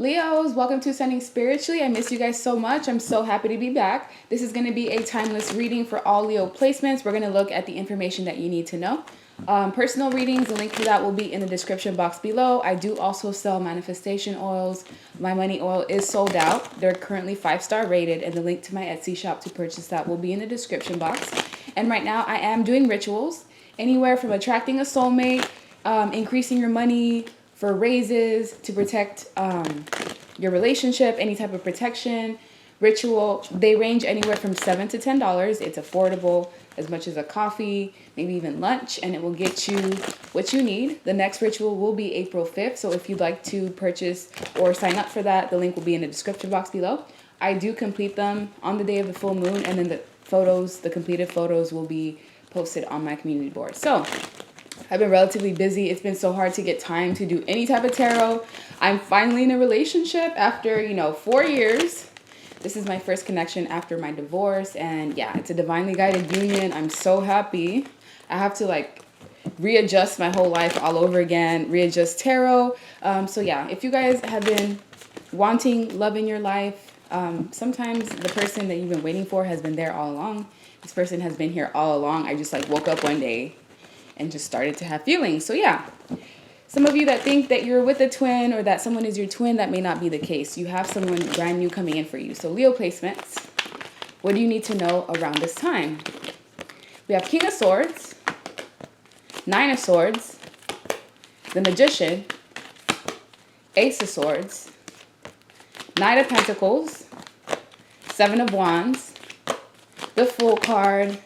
Leos, welcome to Ascending Spiritually. I miss you guys so much. I'm so happy to be back. This is going to be a timeless reading for all Leo placements. We're going to look at the information that you need to know. Personal readings, the link to that will be in the description box below. I do also sell manifestation oils. My money oil is sold out. They're currently 5-star rated, and the link to my Etsy shop to purchase that will be in the description box. And right now I am doing rituals, anywhere from attracting a soulmate, increasing your money, for raises, to protect your relationship, any type of protection, ritual. They range anywhere from $7 to $10. It's affordable, as much as a coffee, maybe even lunch, and it will get you what you need. The next ritual will be April 5th, so if you'd like to purchase or sign up for that, the link will be in the description box below. I do complete them on the day of the full moon, and then the completed photos will be posted on my community board. So I've been relatively busy. It's been so hard to get time to do any type of tarot. I'm finally in a relationship after, 4 years. This is my first connection after my divorce. And yeah, it's a divinely guided union. I'm so happy. I have to readjust my whole life all over again, readjust tarot. So yeah, if you guys have been wanting love in your life, sometimes the person that you've been waiting for has been there all along. This person has been here all along. I just woke up one day and just started to have feelings. So yeah, some of you that think that you're with a twin or that someone is your twin, that may not be the case. You have someone brand new coming in for you. So Leo placements, what do you need to know around this time? We have King of Swords, Nine of Swords, the Magician, Ace of Swords, Knight of Pentacles, Seven of Wands, the Fool card,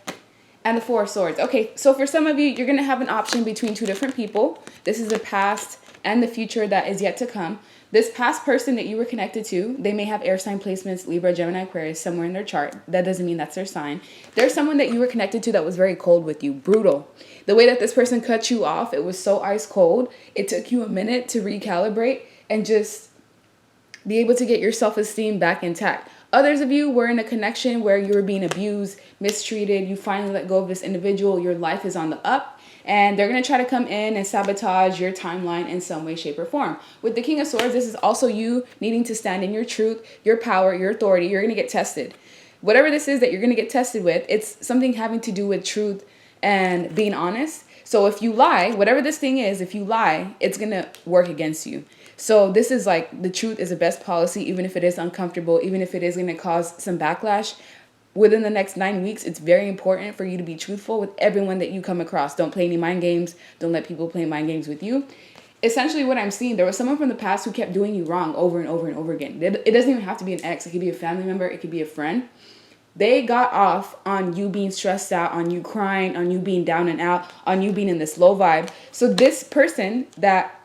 and the Four of Swords. Okay, so for some of you, you're going to have an option between two different people. This is the past and the future that is yet to come. This past person that you were connected to, they may have air sign placements, Libra, Gemini, Aquarius, somewhere in their chart. That doesn't mean that's their sign. There's someone that you were connected to that was very cold with you, brutal. The way that this person cut you off, it was so ice cold. It took you a minute to recalibrate and just be able to get your self-esteem back intact. Others of you were in a connection where you were being abused, mistreated. You finally let go of this individual. Your life is on the up, and they're going to try to come in and sabotage your timeline in some way, shape, or form. With the King of Swords, this is also you needing to stand in your truth, your power, your authority. You're going to get tested. Whatever this is that you're going to get tested with, it's something having to do with truth and being honest. So if you lie, whatever this thing is, if you lie, it's going to work against you. So this is the truth is the best policy, even if it is uncomfortable, even if it is going to cause some backlash. Within the next 9 weeks, it's very important for you to be truthful with everyone that you come across. Don't play any mind games. Don't let people play mind games with you. Essentially what I'm seeing, there was someone from the past who kept doing you wrong over and over and over again. It doesn't even have to be an ex. It could be a family member. It could be a friend. They got off on you being stressed out, on you crying, on you being down and out, on you being in this low vibe. So this person that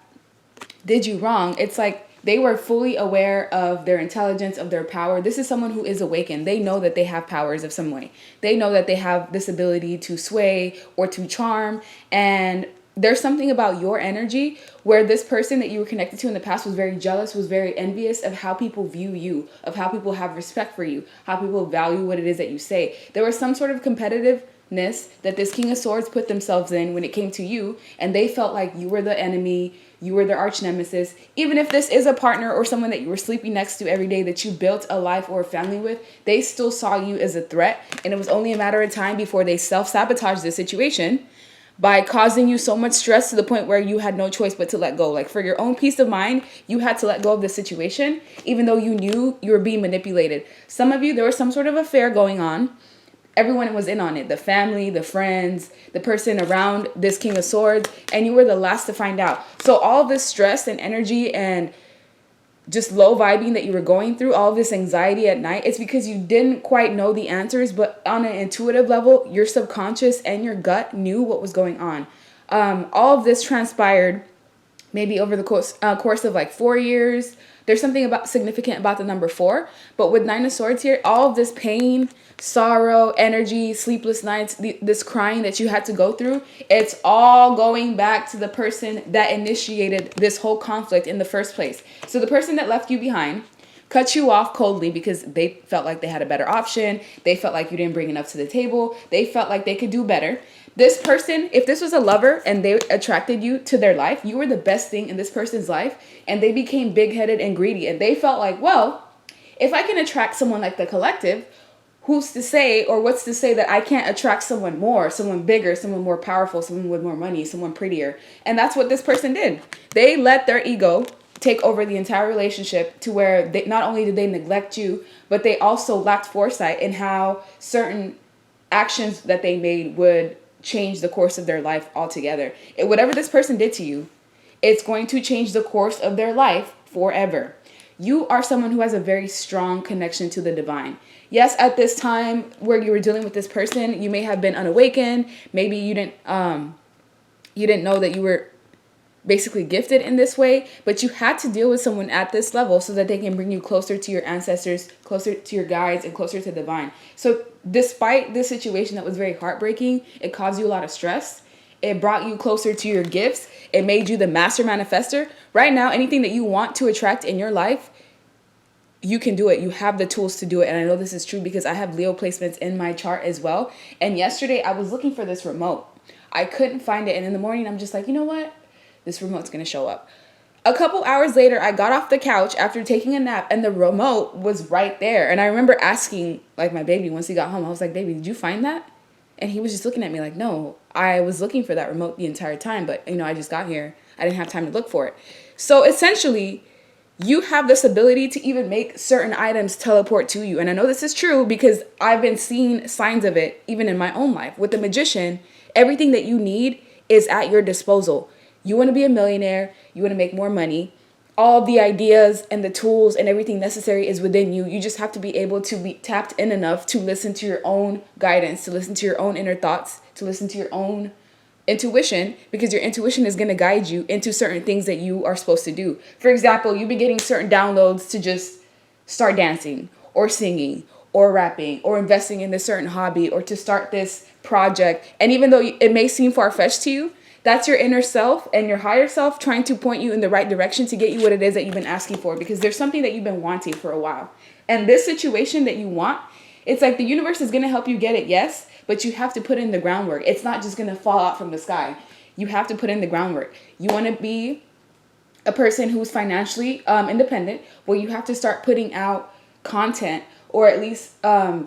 did you wrong, it's they were fully aware of their intelligence, of their power. This is someone who is awakened. They know that they have powers of some way. They know that they have this ability to sway or to charm. And there's something about your energy where this person that you were connected to in the past was very jealous, was very envious of how people view you, of how people have respect for you, how people value what it is that you say. There was some sort of competitiveness that this King of Swords put themselves in when it came to you, and they felt like you were the enemy, you were their arch nemesis. Even if this is a partner or someone that you were sleeping next to every day that you built a life or a family with, they still saw you as a threat, and it was only a matter of time before they self-sabotaged the situation by causing you so much stress to the point where you had no choice but to let go. For your own peace of mind, you had to let go of the situation, even though you knew you were being manipulated. Some of you, there was some sort of affair going on. Everyone was in on it. The family, the friends, the person around this King of Swords, and you were the last to find out. So all this stress and energy and just low vibing that you were going through, all this anxiety at night, it's because you didn't quite know the answers, but on an intuitive level, your subconscious and your gut knew what was going on. All of this transpired maybe over the course of 4 years. There's something significant about the number 4, but with Nine of Swords here, all of this pain, sorrow, energy, sleepless nights, this crying that you had to go through, it's all going back to the person that initiated this whole conflict in the first place. So the person that left you behind cut you off coldly because they felt like they had a better option. They felt like you didn't bring enough to the table. They felt like they could do better. This person, if this was a lover and they attracted you to their life, you were the best thing in this person's life, and they became big-headed and greedy, and they felt like, well, if I can attract someone like the collective, who's to say, or what's to say that I can't attract someone more, someone bigger, someone more powerful, someone with more money, someone prettier. And that's what this person did. They let their ego take over the entire relationship, to where they, not only did they neglect you, but they also lacked foresight in how certain actions that they made would change the course of their life altogether. Whatever this person did to you, it's going to change the course of their life forever. You are someone who has a very strong connection to the divine. Yes, at this time where you were dealing with this person, you may have been unawakened. Maybe you didn't know that you were basically gifted in this way, but you had to deal with someone at this level so that they can bring you closer to your ancestors, closer to your guides, and closer to the divine. So despite this situation that was very heartbreaking, it caused you a lot of stress. It brought you closer to your gifts. It made you the master manifester. Right now, anything that you want to attract in your life, you can do it. You have the tools to do it. And I know this is true because I have Leo placements in my chart as well. And yesterday I was looking for this remote. I couldn't find it. And in the morning, I'm just like, you know what? This remote's going to show up. A couple hours later, I got off the couch after taking a nap, and the remote was right there. And I remember asking, like, my baby, once he got home, I was like, baby, did you find that? And he was just looking at me like, no, I was looking for that remote the entire time. But, I just got here. I didn't have time to look for it. So essentially, you have this ability to even make certain items teleport to you. And I know this is true because I've been seeing signs of it even in my own life. With the magician, everything that you need is at your disposal. You want to be a millionaire, you want to make more money, all the ideas and the tools and everything necessary is within you. You just have to be able to be tapped in enough to listen to your own guidance, to listen to your own inner thoughts, to listen to your own intuition, because your intuition is going to guide you into certain things that you are supposed to do. For example, you'll be getting certain downloads to just start dancing or singing or rapping or investing in this certain hobby or to start this project. And even though it may seem far-fetched to you, that's your inner self and your higher self trying to point you in the right direction to get you what it is that you've been asking for, because there's something that you've been wanting for a while. And this situation that you want, it's like the universe is going to help you get it, yes, but you have to put in the groundwork. It's not just going to fall out from the sky. You have to put in the groundwork. You want to be a person who's financially independent, well, you have to start putting out content, or at least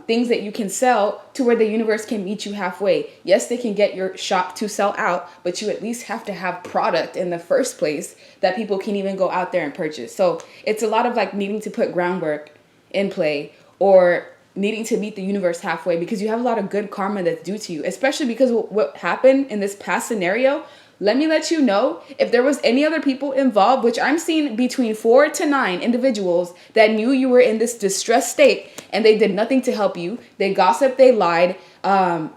things that you can sell to where the universe can meet you halfway. Yes, they can get your shop to sell out, but you at least have to have product in the first place that people can even go out there and purchase. So it's a lot of like needing to put groundwork in play, or needing to meet the universe halfway, because you have a lot of good karma that's due to you, especially because what happened in this past scenario. Let me let you know, if there was any other people involved, which I'm seeing between 4 to 9 individuals that knew you were in this distressed state and they did nothing to help you. They gossiped, they lied,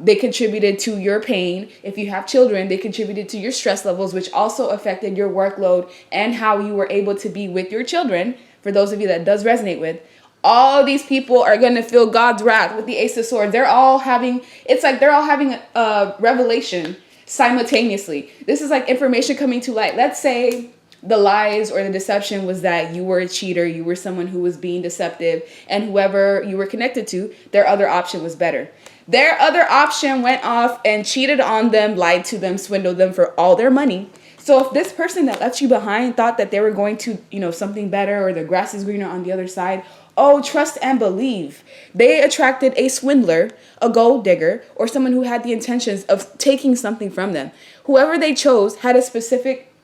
they contributed to your pain. If you have children, they contributed to your stress levels, which also affected your workload and how you were able to be with your children. For those of you that does resonate with, all these people are going to feel God's wrath with the Ace of Swords. They're all having a revelation simultaneously. This is like information coming to light. Let's say the lies or the deception was that you were a cheater, you were someone who was being deceptive, and whoever you were connected to, their other option was better. Their other option went off and cheated on them, lied to them, swindled them for all their money. So if this person that left you behind thought that they were going to, something better, or the grass is greener on the other side, oh, trust and believe. They attracted a swindler, a gold digger, or someone who had the intentions of taking something from them. Whoever they chose had a specific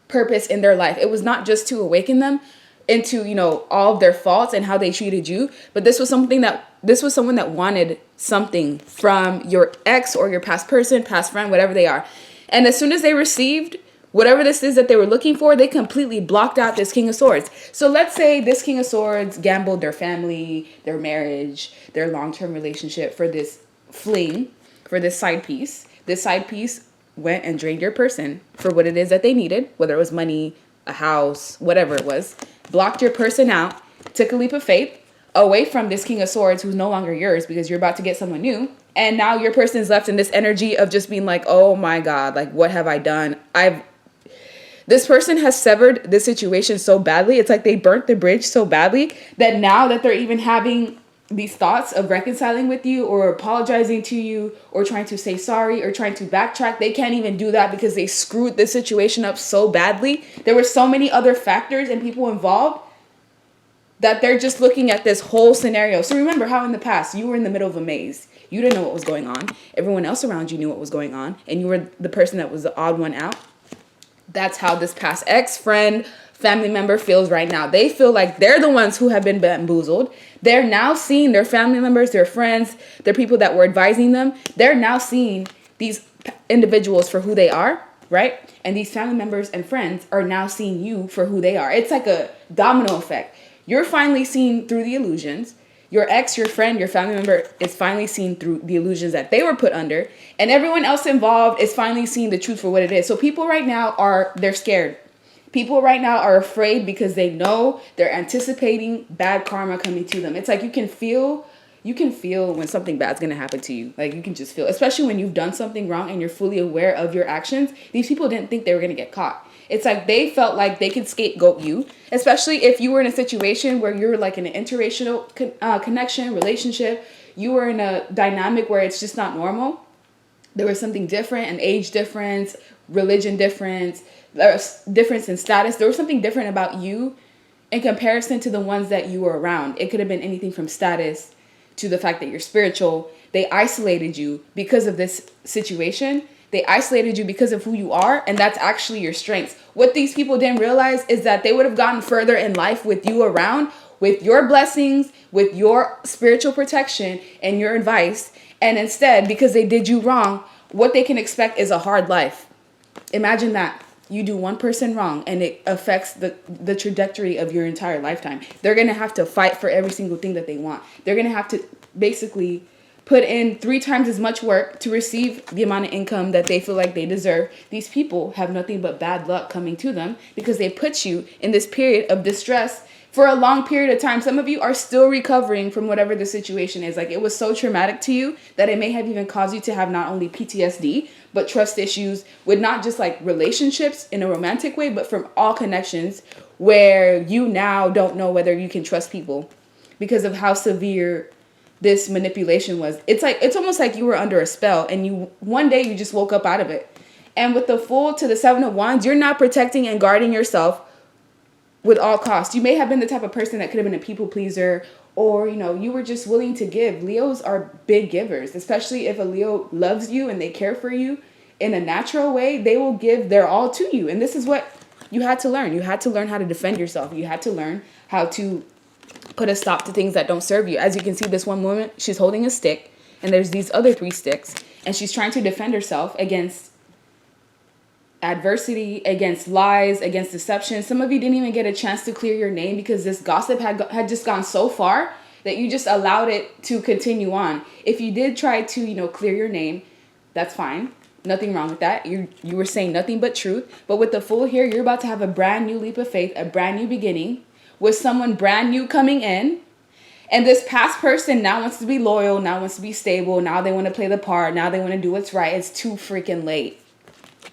purpose in their life. It was not just to awaken them into, all of their faults and how they treated you, but this was someone that wanted something from your ex or your past person, past friend, whatever they are. And as soon as they received whatever this is that they were looking for, they completely blocked out this King of Swords. So let's say this King of Swords gambled their family, their marriage, their long-term relationship for this fling, for this side piece. This side piece went and drained your person for what it is that they needed, whether it was money, a house, whatever it was. Blocked your person out, took a leap of faith away from this King of Swords who's no longer yours because you're about to get someone new. And now your person is left in this energy of just being like, oh my God, like what have I done? This person has severed this situation so badly. It's like they burnt the bridge so badly that now that they're even having these thoughts of reconciling with you or apologizing to you or trying to say sorry or trying to backtrack. They can't even do that because they screwed the situation up so badly. There were so many other factors and people involved that they're just looking at this whole scenario. So remember how in the past you were in the middle of a maze. You didn't know what was going on. Everyone else around you knew what was going on. And you were the person that was the odd one out. That's how this past ex, friend, family member feels right now. They feel like they're the ones who have been bamboozled. They're now seeing their family members, their friends, their people that were advising them. They're now seeing these individuals for who they are, right? And these family members and friends are now seeing you for who they are. It's like a domino effect. You're finally seeing through the illusions. Your ex, your friend, your family member is finally seeing through the illusions that they were put under. And everyone else involved is finally seeing the truth for what it is. So people right now they're scared. People right now are afraid because they know they're anticipating bad karma coming to them. It's like you can feel when something bad's going to happen to you. Like you can just feel, especially when you've done something wrong and you're fully aware of your actions. These people didn't think they were going to get caught. It's like they felt like they could scapegoat you, especially if you were in a situation where you're like in an interracial connection, relationship. You were in a dynamic where it's just not normal. There was something different, an age difference, religion difference, difference in status. There was something different about you in comparison to the ones that you were around. It could have been anything from status to the fact that you're spiritual. They isolated you because of this situation. They isolated you because of who you are, and that's actually your strengths. What these people didn't realize is that they would have gotten further in life with you around, with your blessings, with your spiritual protection and your advice. And instead, because they did you wrong, what they can expect is a hard life. Imagine that. You do one person wrong and it affects the trajectory of your entire lifetime. They're going to have to fight for every single thing that they want. They're going to have to basically put in 3 times as much work to receive the amount of income that they feel like they deserve. These people have nothing but bad luck coming to them because they put you in this period of distress for a long period of time. Some of you are still recovering from whatever the situation is. Like it was so traumatic to you that it may have even caused you to have not only PTSD, but trust issues with not just like relationships in a romantic way, but from all connections where you now don't know whether you can trust people because of how severe this manipulation was. It's almost like you were under a spell and one day you just woke up out of it. And with the Fool to the 7 of Wands, you're not protecting and guarding yourself with all costs. You may have been the type of person that could have been a people pleaser, or you were just willing to give. Leos are big givers, especially if a Leo loves you and they care for you in a natural way. They will give their all to you. And this is what you had to learn. You had to learn how to defend yourself. You had to learn how to put a stop to things that don't serve you. As you can see, this one woman, she's holding a stick and there's these other 3 sticks and she's trying to defend herself against adversity, against lies, against deception. Some of you didn't even get a chance to clear your name because this gossip had just gone so far that you just allowed it to continue on. If you did try to, clear your name, that's fine. Nothing wrong with that. You were saying nothing but truth. But with the Fool here, you're about to have a brand new leap of faith, a brand new beginning with someone brand new coming in. And this past person now wants to be loyal, now wants to be stable, now they want to play the part, now they want to do what's right. It's too freaking late.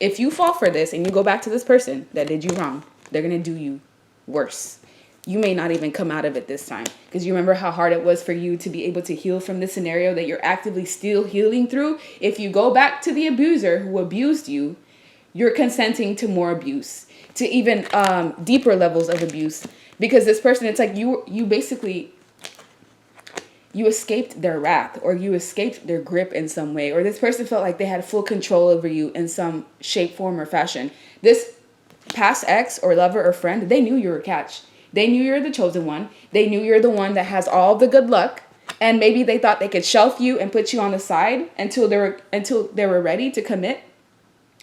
If you fall for this and you go back to this person that did you wrong, they're going to do you worse. You may not even come out of it this time because you remember how hard it was for you to be able to heal from this scenario that you're actively still healing through. If you go back to the abuser who abused you, you're consenting to more abuse, to even deeper levels of abuse, because this person, it's like you basically, you escaped their wrath or you escaped their grip in some way, or this person felt like they had full control over you in some shape, form, or fashion. This past ex or lover or friend, they knew you were a catch. They knew you're the chosen one. They knew you're the one that has all the good luck. And maybe they thought they could shelf you and put you on the side until they were ready to commit.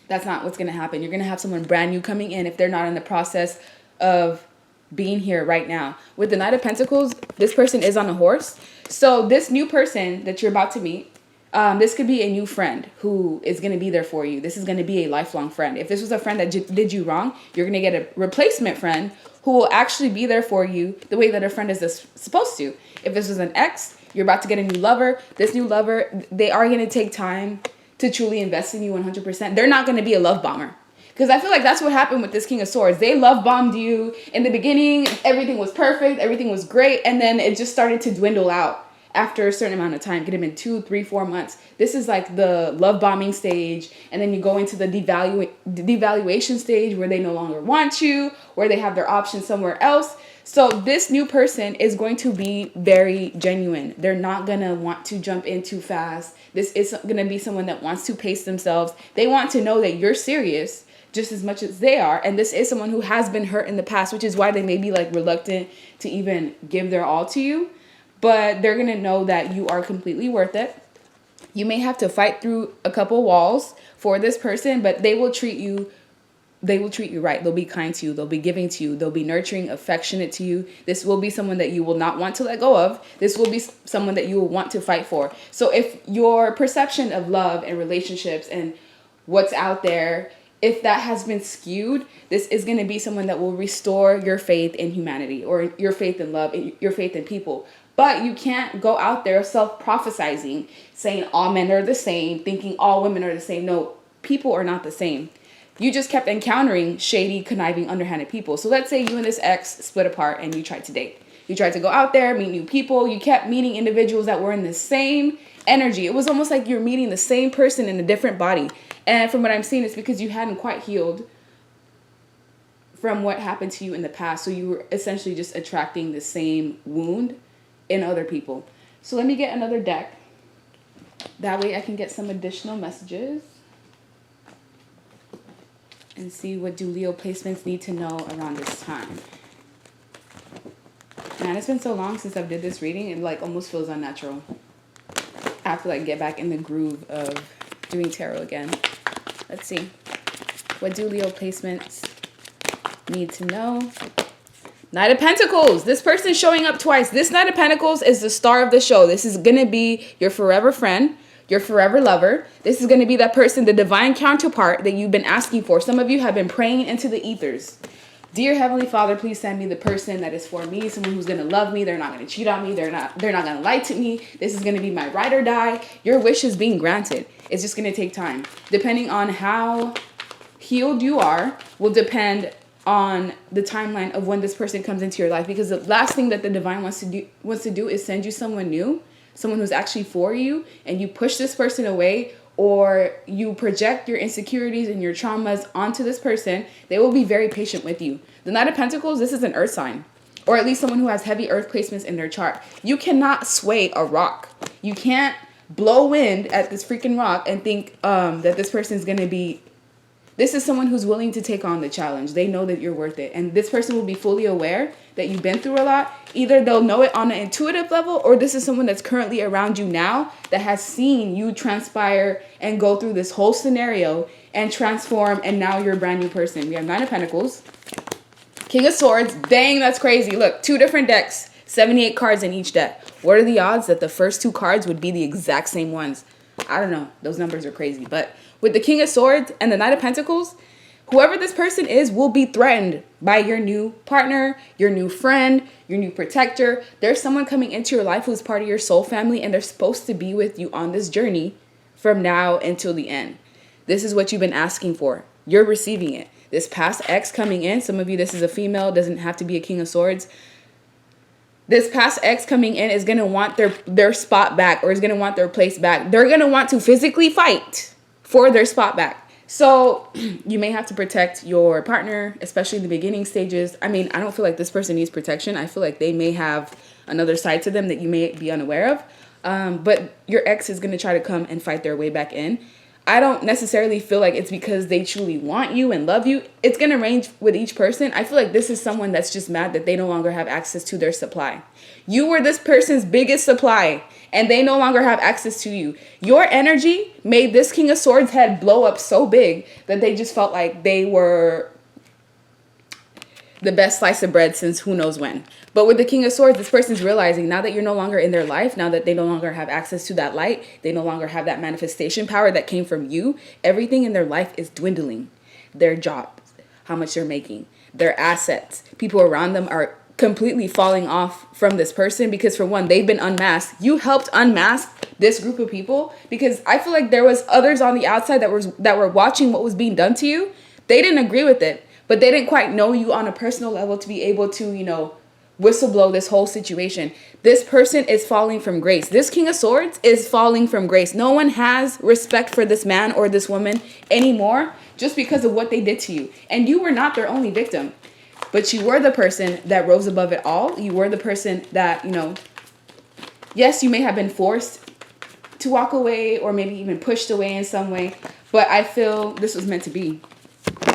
That's not what's going to happen. You're going to have someone brand new coming in if they're not in the process of being here right now. With the Knight of Pentacles, this person is on a horse. So this new person that you're about to meet, this could be a new friend who is going to be there for you. This is going to be a lifelong friend. If this was a friend that did you wrong, you're going to get a replacement friend who will actually be there for you the way that a friend is supposed to. If this was an ex, you're about to get a new lover. This new lover, they are going to take time to truly invest in you 100%. They're not going to be a love bomber. Because I feel like that's what happened with this King of Swords. They love bombed you. In the beginning, everything was perfect. Everything was great. And then it just started to dwindle out. after a certain amount of time. It could have been 2, 3, 4 months. This is like the love bombing stage. And then you go into the devaluation stage where they no longer want you, where they have their options somewhere else. So this new person is going to be very genuine. They're not going to want to jump in too fast. This is going to be someone that wants to pace themselves. They want to know that you're serious just as much as they are. And this is someone who has been hurt in the past, which is why they may be like reluctant to even give their all to you. But they're going to know that you are completely worth it. You may have to fight through a couple walls for this person, but they will treat you right. They'll be kind to you. They'll be giving to you. They'll be nurturing, affectionate to you. This will be someone that you will not want to let go of. This will be someone that you will want to fight for. So if your perception of love and relationships and what's out there, if that has been skewed, this is going to be someone that will restore your faith in humanity or your faith in love, your faith in people. But you can't go out there self-prophesizing, saying all men are the same, thinking all women are the same. No, people are not the same. You just kept encountering shady, conniving, underhanded people. So let's say you and this ex split apart and you tried to date. You tried to go out there, meet new people. You kept meeting individuals that were in the same energy. It was almost like you're meeting the same person in a different body. And from what I'm seeing, it's because you hadn't quite healed from what happened to you in the past. So you were essentially just attracting the same wound in other people. So let me get another deck. That way I can get some additional messages and see what do Leo placements need to know around this time. Man, it's been so long since I've did this reading. It like almost feels unnatural. I have to like get back in the groove of doing tarot again. Let's see. What do Leo placements need to know? Knight of Pentacles. This person showing up twice. This Knight of Pentacles is the star of the show. This is going to be your forever friend, your forever lover. This is going to be that person, the divine counterpart that you've been asking for. Some of you have been praying into the ethers. Dear Heavenly Father, please send me the person that is for me, someone who's going to love me. They're not going to cheat on me. They're not going to lie to me. This is going to be my ride or die. Your wish is being granted. It's just going to take time. Depending on how healed you are will depend on the timeline of when this person comes into your life, because the last thing that the divine wants to do is send you someone new, someone who's actually for you, and you push this person away, or you project your insecurities and your traumas onto this person. They will be very patient with you. The Knight of Pentacles, this is an earth sign, or at least someone who has heavy earth placements in their chart. You cannot sway a rock. You can't blow wind at this freaking rock and think that this person is going to be. This is someone who's willing to take on the challenge. They know that you're worth it. And this person will be fully aware that you've been through a lot. Either they'll know it on an intuitive level, or this is someone that's currently around you now that has seen you transpire and go through this whole scenario and transform, and now you're a brand new person. We have Nine of Pentacles, King of Swords. Dang, that's crazy. Look, 2 different decks, 78 cards in each deck. What are the odds that the first 2 cards would be the exact same ones? I don't know. Those numbers are crazy. But with the King of Swords and the Knight of Pentacles, whoever this person is will be threatened by your new partner, your new friend, your new protector. There's someone coming into your life who's part of your soul family, and they're supposed to be with you on this journey from now until the end. This is what you've been asking for. You're receiving it. This past ex coming in, some of you, this is a female, doesn't have to be a King of Swords. This past ex coming in is going to want their spot back, or is going to want their place back. They're going to want to physically fight for their spot back. So you may have to protect your partner, especially in the beginning stages. I mean, I don't feel like this person needs protection. I feel like they may have another side to them that you may be unaware of. But your ex is going to try to come and fight their way back in. I don't necessarily feel like it's because they truly want you and love you. It's going to range with each person. I feel like this is someone that's just mad that they no longer have access to their supply. You were this person's biggest supply, and they no longer have access to you. Your energy made this King of Swords head blow up so big that they just felt like they were the best slice of bread since who knows when. But with the King of Swords, this person's realizing now that you're no longer in their life, now that they no longer have access to that light, they no longer have that manifestation power that came from you, everything in their life is dwindling. Their jobs, how much they're making, their assets, people around them are completely falling off from this person because, for one, they've been unmasked. You helped unmask this group of people, because I feel like there was others on the outside that were watching what was being done to you. They didn't agree with it, but they didn't quite know you on a personal level to be able to, whistleblow this whole situation. This person is falling from grace. This King of Swords is falling from grace. No one has respect for this man or this woman anymore just because of what they did to you. And you were not their only victim, but you were the person that rose above it all. You were the person that, you know, yes, you may have been forced to walk away or maybe even pushed away in some way, but I feel this was meant to be.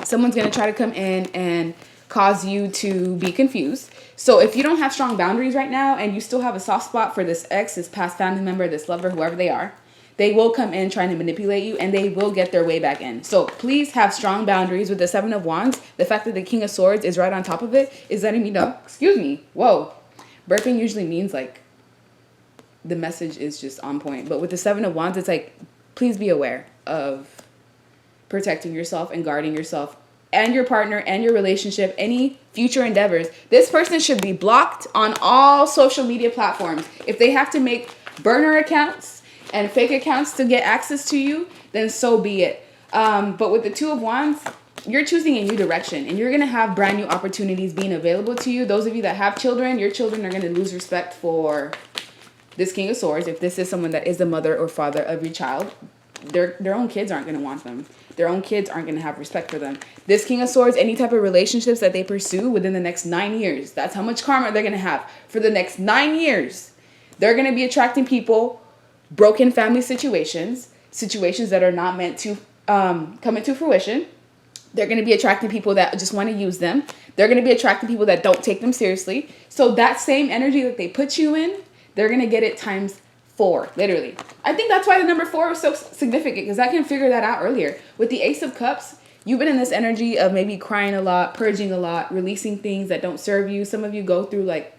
Someone's going to try to come in and cause you to be confused. So if you don't have strong boundaries right now and you still have a soft spot for this ex, this past family member, this lover, whoever they are, they will come in trying to manipulate you and they will get their way back in. So please have strong boundaries. With the Seven of Wands, the fact that the King of Swords is right on top of it is letting me know, excuse me, whoa. Burping usually means like the message is just on point. But with the Seven of Wands, it's like, please be aware of protecting yourself and guarding yourself and your partner and your relationship, any future endeavors. This person should be blocked on all social media platforms. If they have to make burner accounts and fake accounts to get access to you, then so be it. But with the Two of Wands, you're choosing a new direction and you're going to have brand new opportunities being available to you. Those of you that have children, your children are going to lose respect for this King of Swords. If this is someone that is the mother or father of your child, their own kids aren't going to want them. Their own kids aren't going to have respect for them. This King of Swords, any type of relationships that they pursue within the next 9 years, that's how much karma they're going to have. For the next 9 years, they're going to be attracting people, broken family situations that are not meant to come into fruition. They're going to be attracting people that just want to use them. They're going to be attracting people that don't take them seriously. So that same energy that they put you in, they're going to get it times 4, literally. I think that's why the number 4 was so significant, because I can figure that out earlier. With the Ace of Cups, you've been in this energy of maybe crying a lot, purging a lot, releasing things that don't serve you. Some of you go through like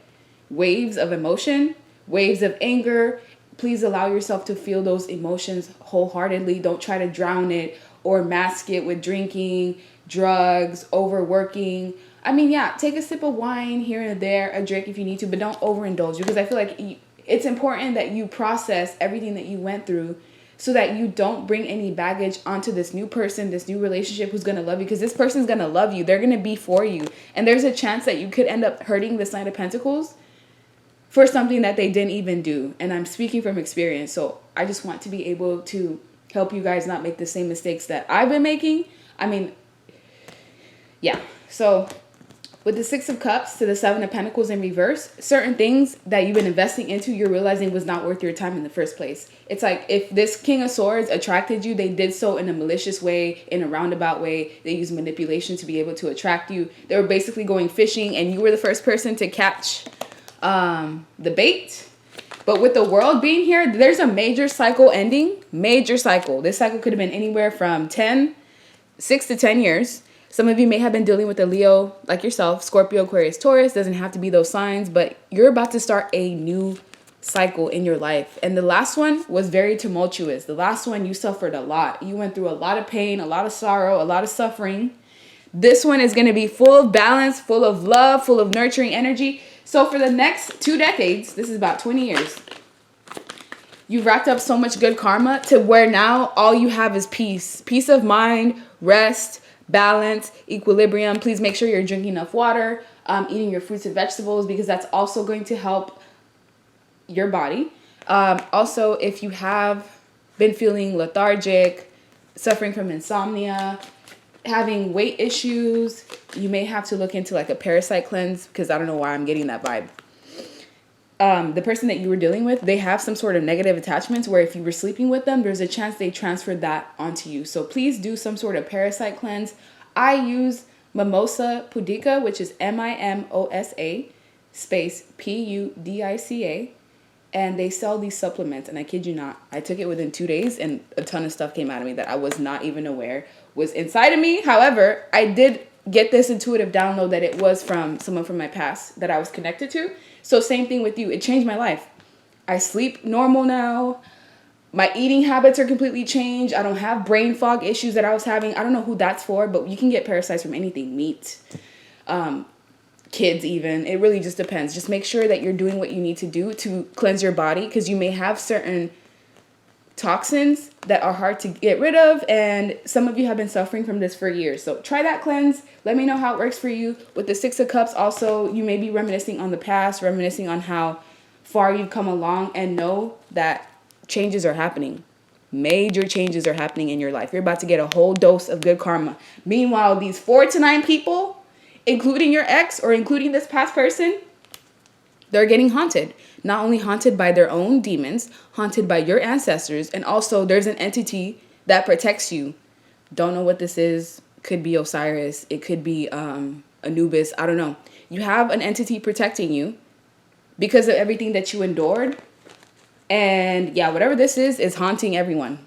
waves of emotion, waves of anger. Please allow yourself to feel those emotions wholeheartedly. Don't try to drown it or mask it with drinking, drugs, overworking. I mean, yeah, take a sip of wine here and there, a drink if you need to, but don't overindulge, because I feel like it's important that you process everything that you went through so that you don't bring any baggage onto this new person, this new relationship who's going to love you, because this person's going to love you. They're going to be for you. And there's a chance that you could end up hurting this Knight of Pentacles for something that they didn't even do. And I'm speaking from experience. So I just want to be able to help you guys not make the same mistakes that I've been making. I mean, yeah. So with the Six of Cups to the Seven of Pentacles in reverse, certain things that you've been investing into, you're realizing was not worth your time in the first place. It's like if this King of Swords attracted you, they did so in a malicious way, in a roundabout way. They used manipulation to be able to attract you. They were basically going fishing and you were the first person to catch the bait. But with the World being here, there's a major cycle ending. Major cycle. This cycle could have been anywhere from 6 to 10 years. Some of you may have been dealing with a Leo like yourself, Scorpio, Aquarius, Taurus. Doesn't have to be those signs, but you're about to start a new cycle in your life. And the last one was very tumultuous. The last one, you suffered a lot. You went through a lot of pain, a lot of sorrow, a lot of suffering. This one is going to be full of balance, full of love, full of nurturing energy. So for the next 2 decades, this is about 20 years, you've racked up so much good karma to where now all you have is peace. Peace of mind, rest, balance, equilibrium. Please make sure you're drinking enough water, eating your fruits and vegetables, because that's also going to help your body. Also, if you have been feeling lethargic, suffering from insomnia, having weight issues, you may have to look into like a parasite cleanse, because I don't know why I'm getting that vibe. The person that you were dealing with, they have some sort of negative attachments where if you were sleeping with them, there's a chance they transferred that onto you. So please do some sort of parasite cleanse. I use Mimosa Pudica, which is MIMOSA space PUDICA. And they sell these supplements, and I kid you not, I took it within 2 days and a ton of stuff came out of me that I was not even aware was inside of me. However, I did get this intuitive download that it was from someone from my past that I was connected to. So same thing with you. It changed my life. I sleep normal now. My eating habits are completely changed. I don't have brain fog issues that I was having. I don't know who that's for, but you can get parasites from anything. Meat, kids even. It really just depends. Just make sure that you're doing what you need to do to cleanse your body, because you may have certain toxins that are hard to get rid of, and some of you have been suffering from this for years. So try that cleanse. Let me know how it works for you. With the Six of Cups, also, you may be reminiscing on the past, reminiscing on how far you've come along, and know that changes are happening. Major changes are happening in your life. You're about to get a whole dose of good karma. Meanwhile, these 4 to 9 people, including your ex or including this past person, they're getting haunted. Not only haunted by their own demons, haunted by your ancestors, and also there's an entity that protects you. Don't know what this is. Could be Osiris. It could be Anubis. I don't know. You have an entity protecting you because of everything that you endured. And yeah, whatever this is haunting everyone.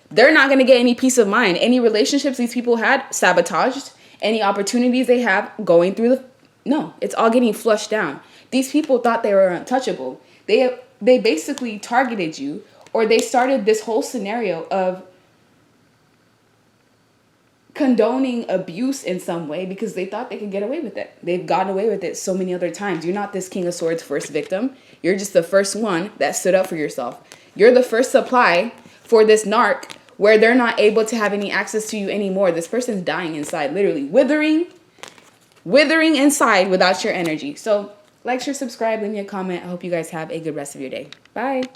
They're not going to get any peace of mind. Any relationships these people had, sabotaged. Any opportunities they have, going through the... No, it's all getting flushed down. These people thought they were untouchable. They basically targeted you, or they started this whole scenario of condoning abuse in some way because they thought they could get away with it. They've gotten away with it so many other times. You're not this King of Swords first victim. You're just the first one that stood up for yourself. You're the first supply for this narc where they're not able to have any access to you anymore. This person's dying inside, literally withering inside without your energy. So like, share, subscribe, leave me a comment. I hope you guys have a good rest of your day. Bye.